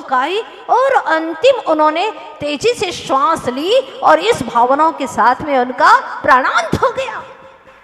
चौंक आई और अंतिम उन्होंने तेजी से श्वास ली और इस भावनाओं के साथ में उनका प्राणांत हो गया।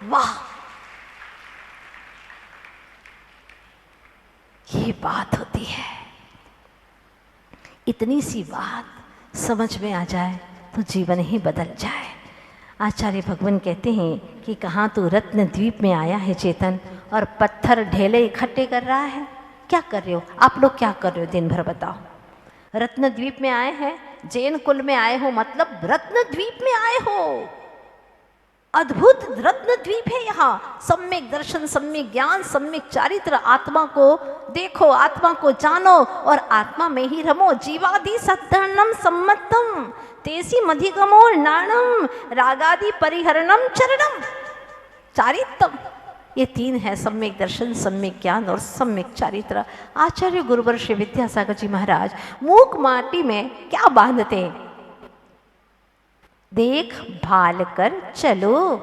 वाह, ये बात होती है। इतनी सी बात समझ में आ जाए तो जीवन ही बदल जाए। आचार्य भगवान कहते हैं कि कहाँ तू रत्न द्वीप में आया है चेतन और पत्थर ढेले इकट्ठे कर रहा है। क्या कर रहे हो आप लोग, क्या कर रहे हो दिन भर बताओ। रत्न द्वीप में आए हैं, जैन कुल में आए हो, मतलब रत्न द्वीप में आए हो। अद्भुत रत्न द्वीप है यहाँ। सम्यक दर्शन, सम्यक ज्ञान, सम्यक चारित्र। आत्मा को देखो, आत्मा को जानो और आत्मा में ही रमो। जीवादि सद्धर्णम सम्मतम तेसी मधिगमो नाणम रागादि परिहरणम चरणम चारित्रम। ये तीन है, सम्यक दर्शन, सम्यक ज्ञान और सम्यक चारित्र। आचार्य गुरुवर श्री विद्यासागर जी महाराज मूक माटी में क्या बांधते हैं? देख भाल कर चलो।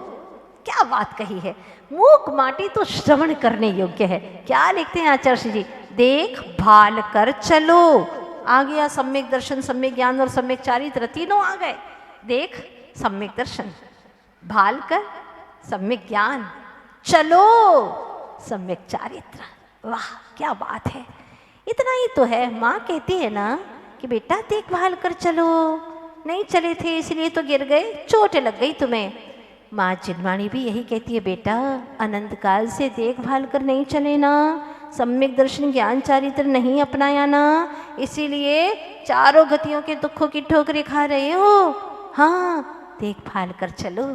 क्या बात कही है। मूक माटी तो श्रवण करने योग्य है। क्या लिखते हैं आचार्य जी? देख भाल कर चलो। आ गया सम्यक दर्शन, सम्यक ज्ञान और सम्यक चारित्र, तीनों आ गए। देख सम्यक दर्शन, भाल कर सम्यक ज्ञान, चलो सम्यक चारित्र। वाह क्या बात है। इतना ही तो है। माँ कहती है ना कि बेटा देखभाल कर चलो, नहीं चले थे इसलिए तो गिर गए, चोट लग गई तुम्हें। माँ जिनवाणी भी यही कहती है, बेटा अनंत काल से देखभाल कर नहीं चले ना, सम्यक दर्शन ज्ञान चारित्र नहीं अपनाया ना, इसीलिए चारों गतियों के दुखों की ठोकरें खा रहे हो। हाँ देखभाल कर चलो।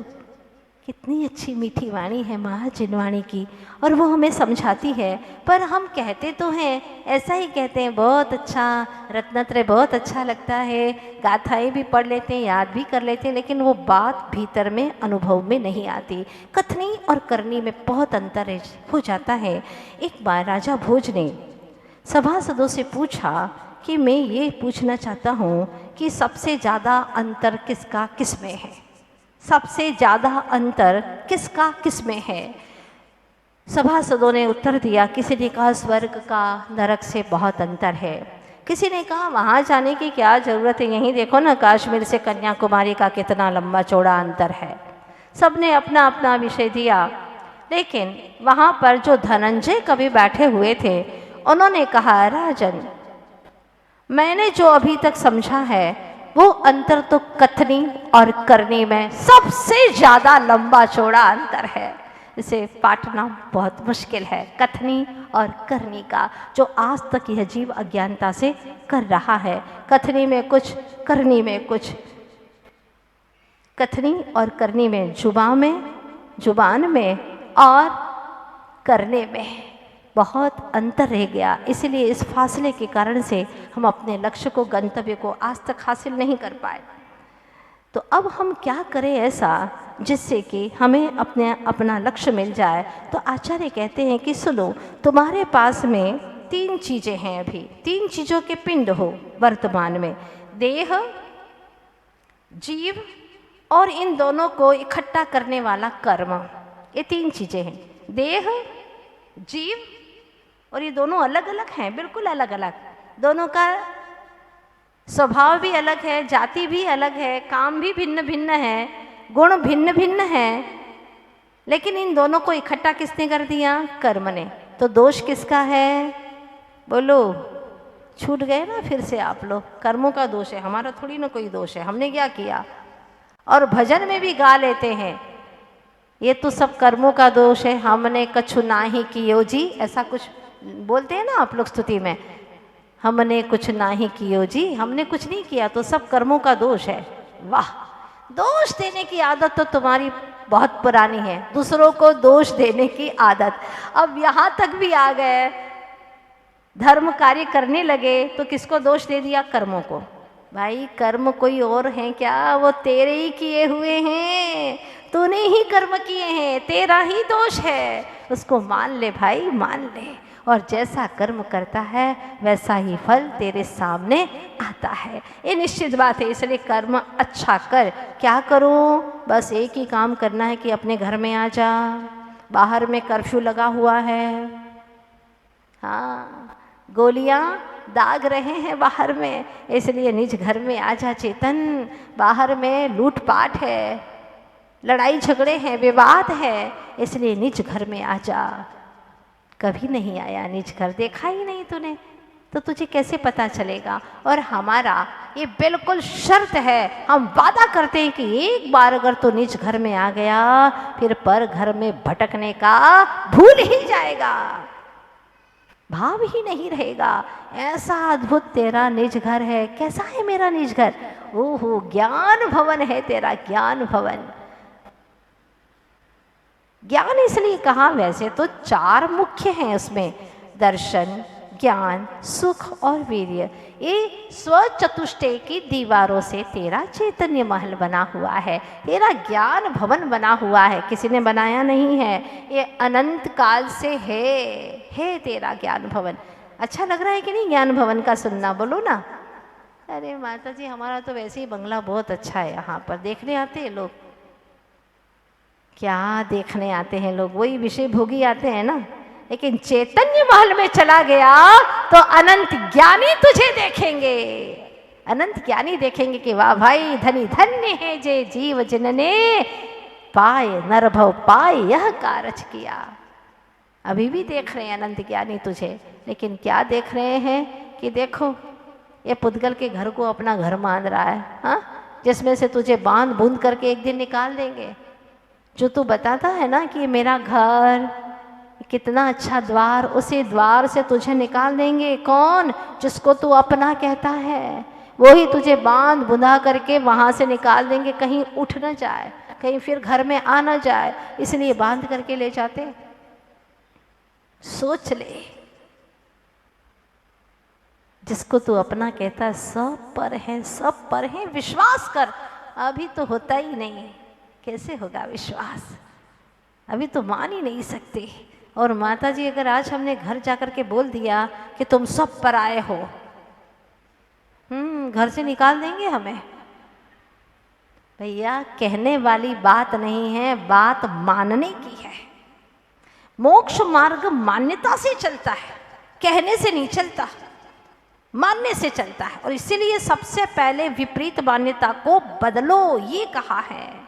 कितनी अच्छी मीठी वाणी है माँ जिनवाणी की, और वो हमें समझाती है। पर हम कहते तो हैं, ऐसा ही कहते हैं, बहुत अच्छा रत्नत्रय बहुत अच्छा लगता है, गाथाएं भी पढ़ लेते हैं, याद भी कर लेते हैं, लेकिन वो बात भीतर में अनुभव में नहीं आती। कथनी और करनी में बहुत अंतर हो जाता है। एक बार राजा भोज ने सभासदों से पूछा कि मैं ये पूछना चाहता हूँ कि सबसे ज़्यादा अंतर किसका किस में है? सबसे ज़्यादा अंतर किसका किस में है? सभासदों ने उत्तर दिया, किसी ने कहा स्वर्ग का नरक से बहुत अंतर है, किसी ने कहा वहाँ जाने की क्या ज़रूरत है, यहीं देखो ना कश्मीर से कन्याकुमारी का कितना लंबा चौड़ा अंतर है। सबने अपना अपना विषय दिया, लेकिन वहाँ पर जो धनंजय कवि बैठे हुए थे उन्होंने कहा, राजन मैंने जो अभी तक समझा है वो अंतर तो कथनी और करनी में सबसे ज़्यादा लंबा चौड़ा अंतर है। इसे पाटना बहुत मुश्किल है, कथनी और करनी का, जो आज तक यह जीव अज्ञानता से कर रहा है। कथनी में कुछ, करनी में कुछ। कथनी और करनी में, जुबान में और करने में बहुत अंतर रह गया। इसलिए इस फासले के कारण से हम अपने लक्ष्य को, गंतव्य को आज तक हासिल नहीं कर पाए। तो अब हम क्या करें ऐसा जिससे कि हमें अपना लक्ष्य मिल जाए? तो आचार्य कहते हैं कि सुनो, तुम्हारे पास में तीन चीज़ें हैं, अभी तीन चीज़ों के पिंड हो वर्तमान में, देह, जीव और इन दोनों को इकट्ठा करने वाला कर्म। ये तीन चीज़ें हैं, देह, जीव और ये दोनों अलग अलग हैं, बिल्कुल अलग अलग। दोनों का स्वभाव भी अलग है, जाति भी अलग है, काम भी भिन्न भिन्न है, गुण भिन्न भिन्न है, लेकिन इन दोनों को इकट्ठा किसने कर दिया? कर्म ने। तो दोष किसका है? बोलो, छूट गए ना फिर से आप लोग। कर्मों का दोष है, हमारा थोड़ी ना कोई दोष है, हमने क्या किया। और भजन में भी गा लेते हैं, ये तो सब कर्मों का दोष है, हमने कछु नाही कियो जी, ऐसा कुछ बोलते हैं ना आप लोग स्तुति में, हमने कुछ नाही कियो जी, हमने कुछ नहीं किया तो सब कर्मों का दोष है। वाह, दोष देने की आदत तो तुम्हारी बहुत पुरानी है, दूसरों को दोष देने की आदत। अब यहाँ तक भी आ गए, धर्म कार्य करने लगे तो किसको दोष दे दिया? कर्मों को। भाई कर्म कोई और हैं क्या? वो तेरे ही किए हुए हैं, तूने ही कर्म किए हैं, तेरा ही दोष है, उसको मान ले भाई, मान ले। और जैसा कर्म करता है वैसा ही फल तेरे सामने आता है, ये निश्चित बात है। इसलिए कर्म अच्छा कर। क्या करूं? बस एक ही काम करना है कि अपने घर में आ जा, बाहर में कर्फ्यू लगा हुआ है, हाँ गोलियां दाग रहे हैं बाहर में, इसलिए निज घर में आजा चेतन। बाहर में लूटपाट है, लड़ाई झगड़े हैं, विवाद है, इसलिए निज घर में आजा। कभी नहीं आया निज घर, देखा ही नहीं तूने, तो तुझे कैसे पता चलेगा। और हमारा ये बिल्कुल शर्त है, हम वादा करते हैं कि एक बार अगर तू निज घर में आ गया फिर पर घर में भटकने का भूल ही जाएगा, भाव ही नहीं रहेगा। ऐसा अद्भुत तेरा निज घर है। कैसा है मेरा निज घर? ओहो, ज्ञान भवन है तेरा, ज्ञान भवन। ज्ञान इसलिए कहा, वैसे तो 4 मुख्य हैं उसमें, दर्शन, ज्ञान, सुख और वीर्य। ये स्वचतुष्टय की दीवारों से तेरा चैतन्य महल बना हुआ है, तेरा ज्ञान भवन बना हुआ है, किसी ने बनाया नहीं है, ये अनंत काल से है तेरा ज्ञान भवन। अच्छा लग रहा है कि नहीं ज्ञान भवन का सुनना? बोलो ना। अरे माता जी, हमारा तो वैसे ही बंगला बहुत अच्छा है, यहाँ पर देखने आते हैं लोग। क्या देखने आते हैं लोग? वही विषय भोगी आते हैं ना। लेकिन चैतन्य महल में चला गया तो अनंत ज्ञानी तुझे देखेंगे, अनंत ज्ञानी देखेंगे कि वाह भाई, धनी धन्य है जे जीव जिनने पाए नरभव पाए यह कारज किया। अभी भी देख रहे हैं अनंत ज्ञानी तुझे, लेकिन क्या देख रहे हैं कि देखो ये पुद्गल के घर को अपना घर मान रहा है, हाँ, जिसमें से तुझे बांध बूंद करके एक दिन निकाल देंगे। जो तू बताता है ना कि मेरा घर कितना अच्छा द्वार, उसी द्वार से तुझे निकाल देंगे। कौन? जिसको तू अपना कहता है, वही तुझे बांध बुंदा करके वहां से निकाल देंगे, कहीं उठ न जाए, कहीं फिर घर में आ न जाए, इसलिए बांध करके ले जाते। सोच ले, जिसको तू अपना कहता है सब पर है, सब पर है, विश्वास कर। अभी तो होता ही नहीं, कैसे होगा विश्वास? अभी तो मान ही नहीं सकते। और माता जी, अगर आज हमने घर जाकर के बोल दिया कि तुम सब पर आए हो, घर से निकाल देंगे हमें। भैया, कहने वाली बात नहीं है, बात मानने की है। मोक्ष मार्ग मान्यता से चलता है, कहने से नहीं चलता, मानने से चलता है। और इसीलिए सबसे पहले विपरीत मान्यता को बदलो, ये कहा है।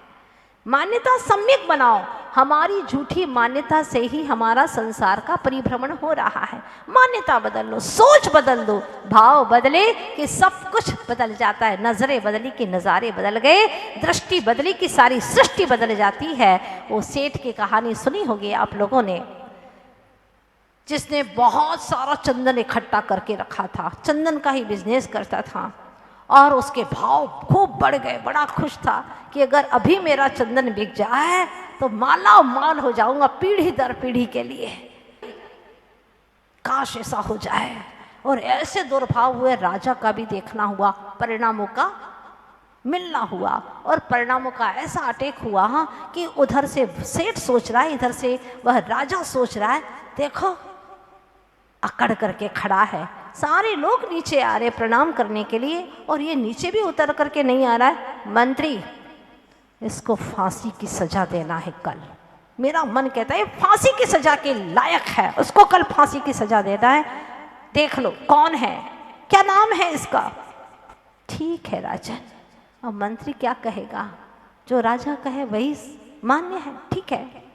मान्यता सम्यक बनाओ। हमारी झूठी मान्यता से ही हमारा संसार का परिभ्रमण हो रहा है। मान्यता बदल लो, सोच बदल दो, भाव बदले कि सब कुछ बदल जाता है। नजरें बदली कि नज़ारे बदल गए, दृष्टि बदली कि सारी सृष्टि बदल जाती है। वो सेठ की कहानी सुनी होगी आप लोगों ने, जिसने बहुत सारा चंदन इकट्ठा करके रखा था, चंदन का ही बिजनेस करता था, और उसके भाव खूब बढ़ गए। बड़ा खुश था कि अगर अभी मेरा चंदन बिक जाए तो माला माल हो जाऊंगा पीढ़ी दर पीढ़ी के लिए। काश ऐसा हो जाए। और ऐसे दुर्भाव हुए, राजा का भी देखना हुआ, परिणामों का मिलना हुआ, और परिणामों का ऐसा अटैक हुआ कि उधर से सेठ सोच रहा है, इधर से वह राजा सोच रहा है। देखो, अकड़ करके खड़ा है, सारे लोग नीचे आ रहे प्रणाम करने के लिए, और ये नीचे भी उतर करके नहीं आ रहा है। मंत्री, इसको फांसी की सजा देना है कल। मेरा मन कहता है फांसी की सजा के लायक है, उसको कल फांसी की सजा देना है। देख लो कौन है, क्या नाम है इसका। ठीक है राजन। अब मंत्री क्या कहेगा? जो राजा कहे वही मान्य है, ठीक है।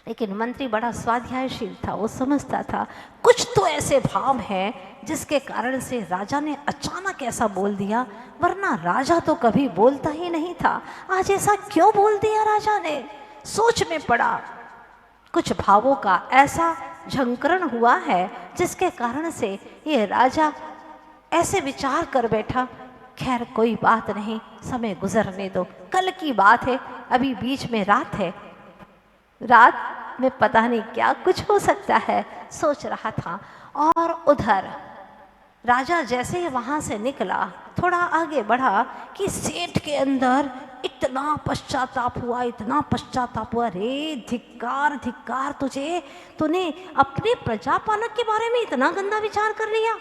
लेकिन मंत्री बड़ा स्वाध्यायशील था, वो समझता था कुछ तो ऐसे भाव हैं जिसके कारण से राजा ने अचानक ऐसा बोल दिया, वरना राजा तो कभी बोलता ही नहीं था। आज ऐसा क्यों बोल दिया राजा ने? सोच में पड़ा। कुछ भावों का ऐसा झंकरण हुआ है जिसके कारण से ये राजा ऐसे विचार कर बैठा, खैर कोई बात नहीं, समय गुजरने दो, कल की बात है, अभी बीच में रात है, रात में पता नहीं क्या कुछ हो सकता है, सोच रहा था। और उधर राजा जैसे ही वहां से निकला, थोड़ा आगे बढ़ा कि सेठ के अंदर इतना पश्चाताप हुआ, इतना पश्चाताप हुआ। रे धिक्कार धिक्कार तुझे, तूने अपने प्रजापालक के बारे में इतना गंदा विचार कर लिया।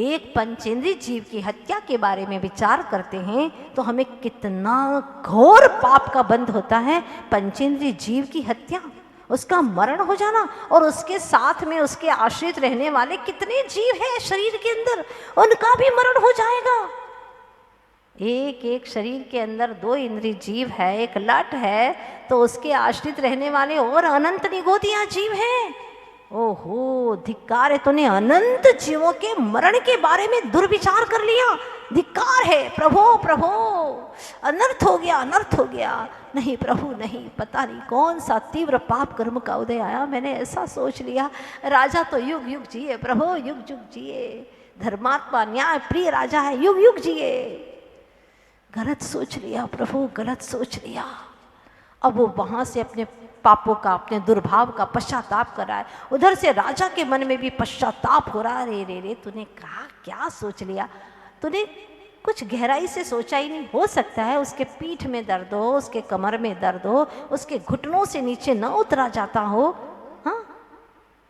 एक पंचेंद्रीय जीव की हत्या के बारे में विचार करते हैं तो हमें कितना घोर पाप का बंध होता है। पंचेंद्रीय जीव की हत्या, उसका मरण हो जाना, और उसके साथ में उसके आश्रित रहने वाले कितने जीव हैं शरीर के अंदर, उनका भी मरण हो जाएगा। एक एक शरीर के अंदर 2 इंद्रिय जीव है, एक लट है, तो उसके आश्रित रहने वाले और अनंत निगोदियां जीव हैं। ओहो, धिक्कार है, तूने अनंत जीवों के मरण के बारे में दुर्विचार कर लिया। धिक्कार है प्रभु, प्रभु, अनर्थ हो गया, अनर्थ हो गया। नहीं प्रभु नहीं, पता नहीं कौन सा तीव्र पाप कर्म का उदय आया, मैंने ऐसा सोच लिया। राजा तो युग युग जिए प्रभु, युग युग जिए, धर्मात्मा न्याय प्रिय राजा है, युग युग जिए। गलत सोच लिया प्रभु, गलत सोच लिया। अब वो वहां से अपने पापों का, अपने दुर्भाव का पश्चाताप कर रहा है। उधर से राजा के मन में भी पश्चाताप हो रहा है। रे रे रे, तूने कहा क्या सोच लिया, तूने कुछ गहराई से सोचा ही नहीं। हो सकता है उसके पीठ में दर्द हो, उसके कमर में दर्द हो, उसके घुटनों से नीचे न उतरा जाता हो। हाँ,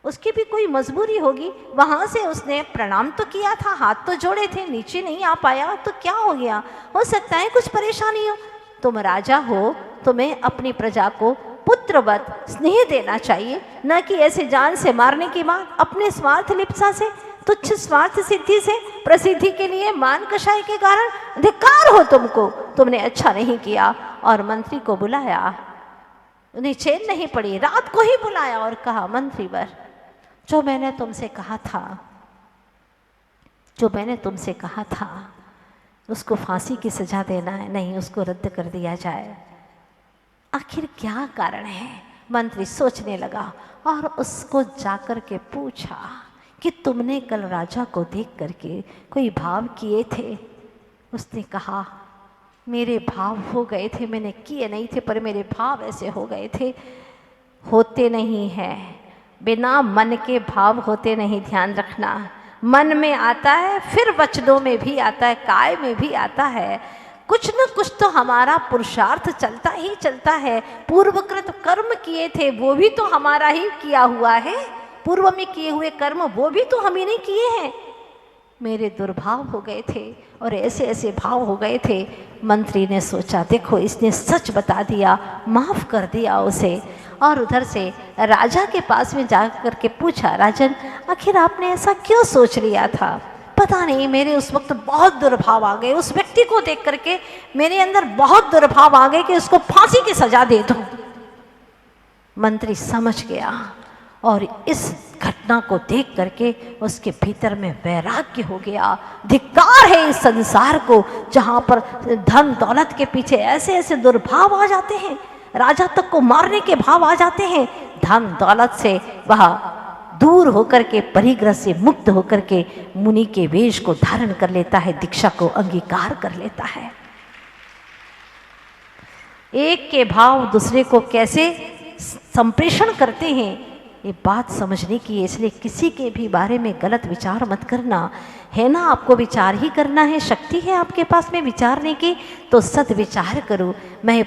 उसकी भी कोई मजबूरी होगी। वहां से उसने प्रणाम तो किया था, हाथ तो जोड़े थे, नीचे नहीं आ पाया तो क्या हो गया। हो सकता है कुछ परेशानी हो। तुम राजा हो, तुम्हें अपनी प्रजा को पुत्रवत स्नेह देना चाहिए, न कि ऐसे जान से मारने की बात, अपने स्वार्थ लिप्सा से, तुच्छ स्वार्थ सिद्धि से, प्रसिद्धि के लिए, मान कषाय के कारण। धिक्कार हो तुमको, तुमने अच्छा नहीं किया। और मंत्री को बुलाया, उन्हें चैन नहीं पड़ी, रात को ही बुलाया और कहा, मंत्रीवर, जो मैंने तुमसे कहा था उसको फांसी की सजा देना है, नहीं उसको रद्द कर दिया जाए। आखिर क्या कारण है। मंत्री सोचने लगा और उसको जाकर के पूछा कि तुमने कल राजा को देख करके कोई भाव किए थे। उसने कहा, मेरे भाव हो गए थे, मैंने किए नहीं थे, पर मेरे भाव ऐसे हो गए थे। होते नहीं हैं, बिना मन के भाव होते नहीं, ध्यान रखना। मन में आता है, फिर वचनों में भी आता है, काय में भी आता है। कुछ न कुछ तो हमारा पुरुषार्थ चलता ही चलता है। पूर्वकृत कर्म किए थे, वो भी तो हमारा ही किया हुआ है। पूर्व में किए हुए कर्म वो भी तो हम ही नहीं किए हैं। मेरे दुर्भाव हो गए थे और ऐसे ऐसे भाव हो गए थे। मंत्री ने सोचा, देखो इसने सच बता दिया, माफ कर दिया उसे। और उधर से राजा के पास में जाकर के पूछा, राजन आखिर आपने ऐसा क्यों सोच लिया था। पता नहीं, मेरे उस वक्त बहुत दुर्भाव आ गए, उस व्यक्ति को देख करके मेरे अंदर बहुत दुर्भाव आ गए कि उसको फांसी की सजा दे दूं। मंत्री समझ गया और इस घटना को देख करके उसके भीतर में वैराग्य हो गया। धिक्कार है इस संसार को, जहां पर धन दौलत के पीछे ऐसे ऐसे दुर्भाव आ जाते हैं, राजा तक को मारने के भाव आ जाते हैं। धन दौलत से वह दूर होकर के, परिग्रह से मुक्त होकर के मुनि के वेश को धारण कर लेता है, दीक्षा को अंगीकार कर लेता है। एक के भाव दूसरे को कैसे संप्रेषण करते हैं, ये बात समझने की है। इसलिए किसी के भी बारे में गलत विचार मत करना, है ना। आपको विचार ही करना है, शक्ति है आपके पास में विचारने की, तो सद विचार करो। मैं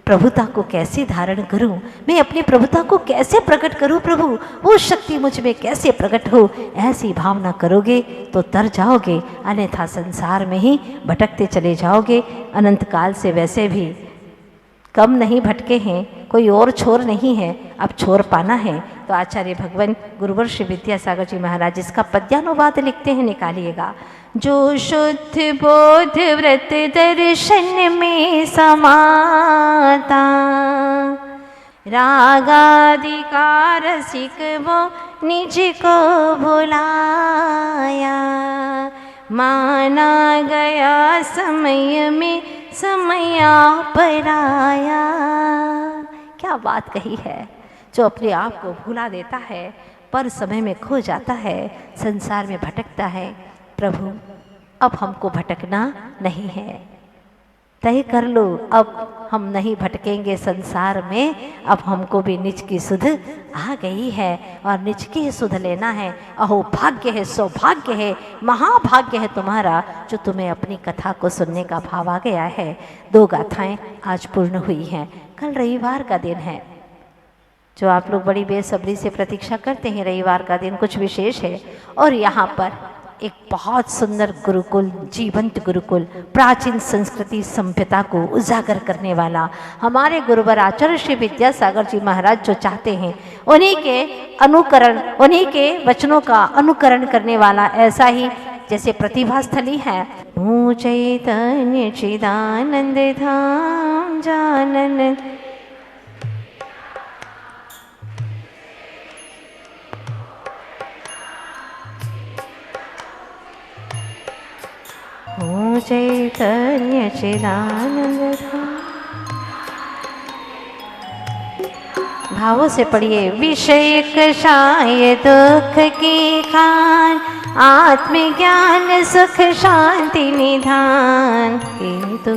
प्रभुता को कैसे धारण करूं, मैं अपनी प्रभुता को कैसे प्रकट करूं, प्रभु वो शक्ति मुझ में कैसे प्रकट हो, ऐसी भावना करोगे तो तर जाओगे, अन्यथा संसार में ही भटकते चले जाओगे। अनंत काल से वैसे भी कम नहीं भटके हैं, कोई और छोर नहीं है, अब छोर पाना है। तो आचार्य भगवान गुरुवर श्री विद्यासागर जी महाराज इसका पद्यानुवाद लिखते हैं, निकालिएगा। जो शुद्ध बोध व्रत दर्शन में समाता, रागाधिकार सिक वो निज को भुलाया, माना गया समय में समया पराया। क्या बात कही है। जो अपने आप को भुला देता है, पर समय में खो जाता है, संसार में भटकता है। प्रभु अब हमको भटकना नहीं है, तय कर लो, अब हम नहीं भटकेंगे संसार में। अब हमको भी निज की सुध आ गई है और निज की सुध लेना है। अहो भाग्य है, सौभाग्य है, महाभाग्य है तुम्हारा, जो तुम्हें अपनी कथा को सुनने का भाव आ गया है। 2 गाथाएं आज पूर्ण हुई हैं। कल रविवार का दिन है, जो आप लोग बड़ी बेसब्री से प्रतीक्षा करते हैं। रविवार का दिन कुछ विशेष है और यहाँ पर एक बहुत सुंदर गुरुकुल, जीवंत गुरुकुल, प्राचीन संस्कृति सभ्यता को उजागर करने वाला हमारे गुरुवर आचार्य श्री विद्यासागर जी महाराज जो चाहते हैं उन्हीं के अनुकरण, उन्हीं के वचनों का अनुकरण करने वाला ऐसा ही जैसे प्रतिभा स्थली है। ओ चैतन्य चिदानंद धाम जानन, ओ चैतन्य चिदानंद धाम। भावों से पढ़िए। विषय कषाय दुख की खान, आत्मज्ञान सुख शांति निधान, किंतु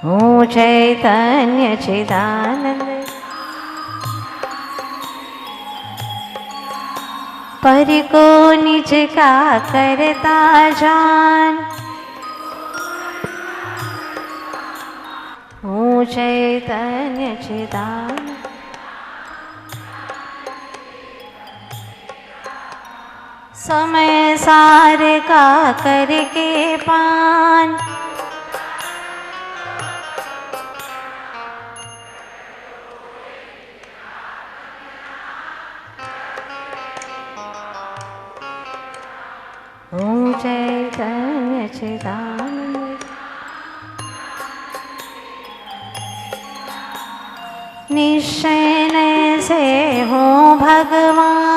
ओ चैतन्य चिदानंद, पर को निज का करता जान, ओ चैतन्य चिदानंद। समय सार का करके पान, ओ चैतन्य चिदानंद। निश्चय से हो भगवान,